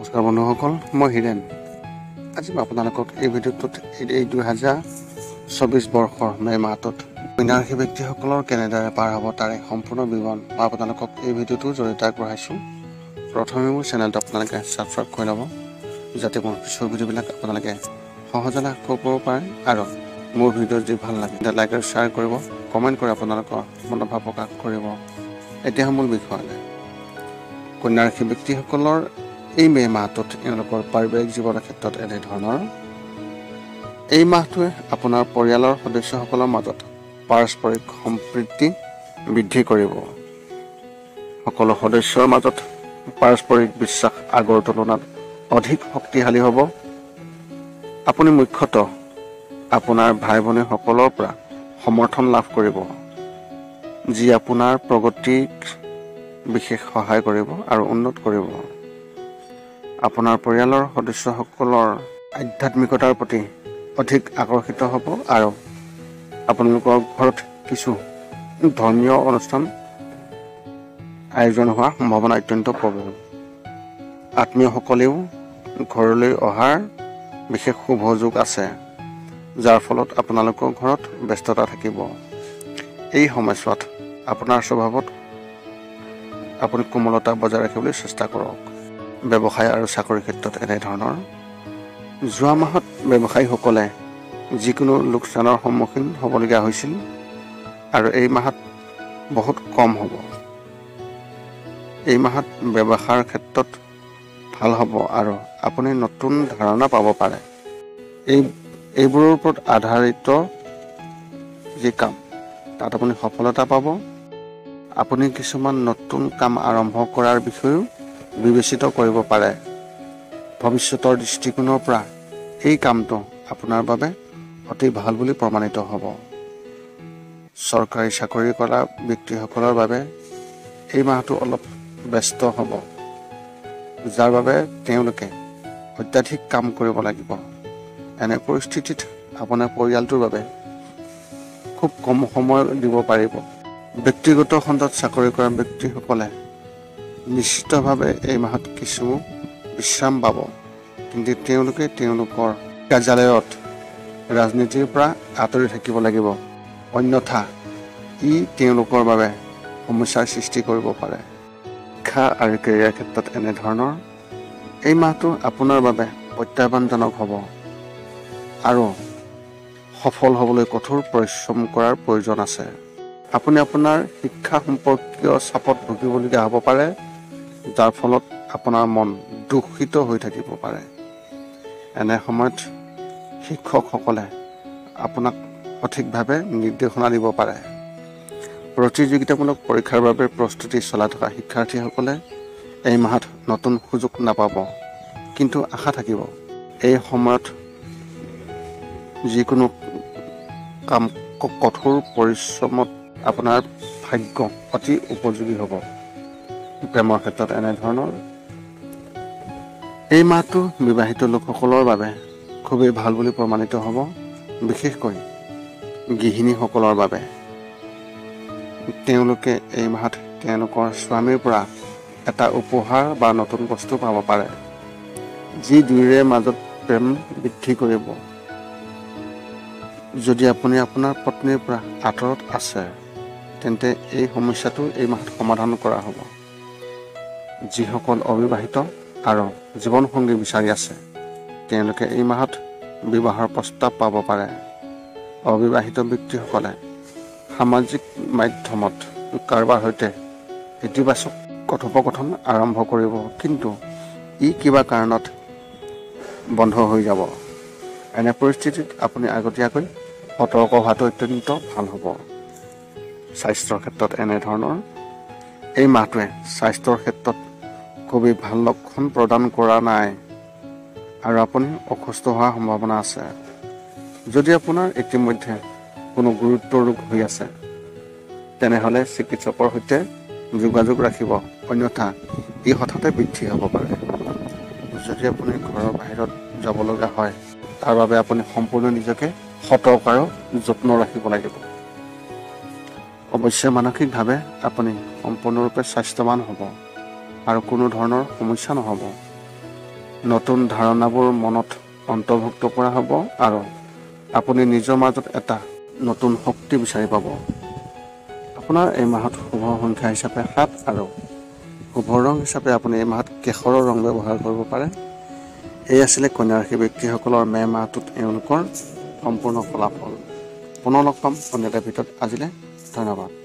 নমস্কাৰ বন্ধুসকল, মই হিৰেণ। আজি মই আপোনালোকক এই ভিডিঅ'টোত এই 2024 বৰ্ষৰ মে' মাহটোত কন্যাৰাশি ব্যক্তিসকলৰ কেনেদৰে পাৰ হ'ব তাৰে সম্পূৰ্ণ বিৱৰণ মই আপোনালোকক এই ভিডিঅ'টোৰ জৰিয়তে আগবঢ়াইছোঁ। প্ৰথমে মোৰ চেনেলটো আপোনালোকে ছাবস্ক্ৰাইব কৰি ল'ব, যাতে মোৰ পিছৰ ভিডিঅ'বিলাক আপোনালোকে সহজে লাভ কৰিব পাৰে। আৰু মোৰ ভিডিঅ' যদি ভাল লাগে লাইক আৰু শ্বেয়াৰ কৰিব, কমেণ্ট কৰি আপোনালোকৰ মনোভাৱ প্ৰকাশ কৰিব। এতিয়া মূল বিষয়লৈ। কন্যাৰাশি ব্যক্তিসকলৰ এই মে' মাহটোত এওঁলোকৰ পাৰিবাৰিক জীৱনৰ ক্ষেত্ৰত এনেধৰণৰ। এই মাহটোৱে আপোনাৰ পৰিয়ালৰ সদস্যসকলৰ মাজত পাৰস্পৰিক সম্প্ৰীতি বৃদ্ধি কৰিব। সকলো সদস্যৰ মাজত পাৰস্পৰিক বিশ্বাস আগৰ তুলনাত অধিক শক্তিশালী হ'ব। আপুনি মুখ্যতঃ আপোনাৰ ভাই ভনীসকলৰ পৰা সমৰ্থন লাভ কৰিব, যি আপোনাৰ প্ৰগতিক বিশেষ সহায় কৰিব আৰু উন্নত কৰিব। আপোনাৰ পৰিয়ালৰ সদস্যসকলৰ আধ্যাত্মিকতাৰ প্ৰতি অধিক আকৰ্ষিত হ'ব আৰু আপোনালোকৰ ঘৰত কিছু ধৰ্মীয় অনুষ্ঠান আয়োজন হোৱাৰ সম্ভাৱনা অত্যন্ত প্ৰবল। আত্মীয়সকলেও ঘৰলৈ অহাৰ বিশেষ শুভ যোগ আছে, যাৰ ফলত আপোনালোকৰ ঘৰত ব্যস্ততা থাকিব। এই সময়ছোৱাত আপোনাৰ স্বভাৱত আপুনি কোমলতা বজাই ৰাখিবলৈ চেষ্টা কৰক। ব্যৱসায় আৰু চাকৰিৰ ক্ষেত্ৰত এনেধৰণৰ। যোৱা মাহত ব্যৱসায়ীসকলে যিকোনো লোকচানৰ সন্মুখীন হ'বলগীয়া হৈছিল আৰু এই মাহত বহুত কম হ'ব। এই মাহত ব্যৱসায়ৰ ক্ষেত্ৰত ভাল হ'ব আৰু আপুনি নতুন ধাৰণা পাব পাৰে। এইবোৰৰ ওপৰত আধাৰিত যি কাম, তাত আপুনি সফলতা পাব। আপুনি কিছুমান নতুন কাম আৰম্ভ কৰাৰ বিষয়েও বিবেচিত কৰিব পাৰে। ভৱিষ্যতৰ দৃষ্টিকোণৰ পৰা এই কামটো আপোনাৰ বাবে অতি ভাল বুলি প্ৰমাণিত হ'ব। চৰকাৰী চাকৰি কৰা ব্যক্তিসকলৰ বাবে এই মাহটো অলপ ব্যস্ত হ'ব, যাৰ বাবে তেওঁলোকে অত্যাধিক কাম কৰিব লাগিব। এনে পৰিস্থিতিত আপোনাৰ পৰিয়ালটোৰ বাবে খুব কম সময় দিব পাৰিব। ব্যক্তিগত খণ্ডত চাকৰি কৰা ব্যক্তিসকলে নিশ্চিতভাৱে এই মাহত কিছু বিশ্ৰাম পাব, কিন্তু তেওঁলোকে তেওঁলোকৰ কাৰ্যালয়ত ৰাজনীতিৰ পৰা আঁতৰি থাকিব লাগিব, অন্যথা ই তেওঁলোকৰ বাবে সমস্যাৰ সৃষ্টি কৰিব পাৰে। শিক্ষা আৰু কেৰিয়াৰ ক্ষেত্ৰত এনেধৰণৰ। এই মাহটো আপোনাৰ বাবে প্ৰত্যাহ্বানজনক হ'ব আৰু সফল হ'বলৈ কঠোৰ পৰিশ্ৰম কৰাৰ প্ৰয়োজন আছে। আপুনি আপোনাৰ শিক্ষা সম্পৰ্কীয় চাপত ভুগিবলগীয়া হ'ব পাৰে, যাৰ ফলত আপোনাৰ মন দূষিত হৈ থাকিব পাৰে। এনে সময়ত শিক্ষকসকলে আপোনাক সঠিকভাৱে নিৰ্দেশনা দিব পাৰে। প্ৰতিযোগিতামূলক পৰীক্ষাৰ বাবে প্ৰস্তুতি চলাই থকা শিক্ষাৰ্থীসকলে এই মাহত নতুন সুযোগ নাপাব, কিন্তু আশা থাকিব। এই সময়ত যিকোনো কাম কঠোৰ পৰিশ্ৰমত আপোনাৰ ভাগ্য অতি উপযোগী হ'ব। প্ৰেমৰ ক্ষেত্ৰত এনেধৰণৰ। এই মাহটো বিবাহিত লোকসকলৰ বাবে খুবেই ভাল বুলি প্ৰমাণিত হ'ব, বিশেষকৈ গৃহিণীসকলৰ বাবে। তেওঁলোকে এই মাহত তেওঁলোকৰ স্বামীৰ পৰা এটা উপহাৰ বা নতুন বস্তু পাব পাৰে, যি দুয়োৰে মাজত প্ৰেম বৃদ্ধি কৰিব। যদি আপুনি আপোনাৰ পত্নীৰ পৰা আঁতৰত আছে, তেন্তে এই সমস্যাটো এই মাহত সমাধান কৰা হ'ব। যিসকল অবিবাহিত আৰু জীৱনসংগী বিচাৰি আছে, তেওঁলোকে এই মাহত বিবাহৰ প্ৰস্তাৱ পাব পাৰে। অবিবাহিত ব্যক্তিসকলে সামাজিক মাধ্যমত কাৰোবাৰ সৈতে ইতিবাচক কথোপকথন আৰম্ভ কৰিব, কিন্তু ই কিবা কাৰণত বন্ধ হৈ যাব। এনে পৰিস্থিতিত আপুনি আগতীয়াকৈ সতৰ্ক হোৱাটো অত্যন্ত ভাল হ'ব। স্বাস্থ্যৰ ক্ষেত্ৰত এনেধৰণৰ। এই মাহটোৱে স্বাস্থ্যৰ ক্ষেত্ৰত খুবেই ভাল লক্ষণ প্ৰদান কৰা নাই আৰু আপুনি অসুস্থ হোৱাৰ সম্ভাৱনা আছে। যদি আপোনাৰ ইতিমধ্যে কোনো গুৰুতৰ ৰোগ হৈ আছে, তেনেহ'লে চিকিৎসকৰ সৈতে যোগাযোগ ৰাখিব, অন্যথা ই হঠাতে বৃদ্ধি হ'ব পাৰে। যদি আপুনি ঘৰৰ বাহিৰত যাব লগা হয়, তাৰ বাবে আপুনি সম্পূৰ্ণ নিজকে সতৰ্ক আৰু যত্ন ৰাখিব লাগিব। অৱশ্যে মানসিকভাৱে আপুনি সম্পূৰ্ণৰূপে স্বাস্থ্যৱান হ'ব আৰু কোনো ধৰণৰ সমস্যা নহ'ব। নতুন ধাৰণাবোৰ মনত অন্তৰ্ভুক্ত কৰা হ'ব আৰু আপুনি নিজৰ মাজত এটা নতুন শক্তি বিচাৰি পাব। আপোনাৰ এই মাহত শুভ সংখ্যা হিচাপে 7 আৰু শুভ ৰং হিচাপে আপুনি এই মাহত কেশৰৰ ৰং ব্যৱহাৰ কৰিব পাৰে। এই আছিলে কন্যা ৰাশি ব্যক্তিসকলৰ মে মাহটোত এওঁলোকৰ সম্পূৰ্ণ ফলাফল। পুনৰ লগ পাম অন্য এটা ভিডিঅ'ত। আজিলৈ ধন্যবাদ।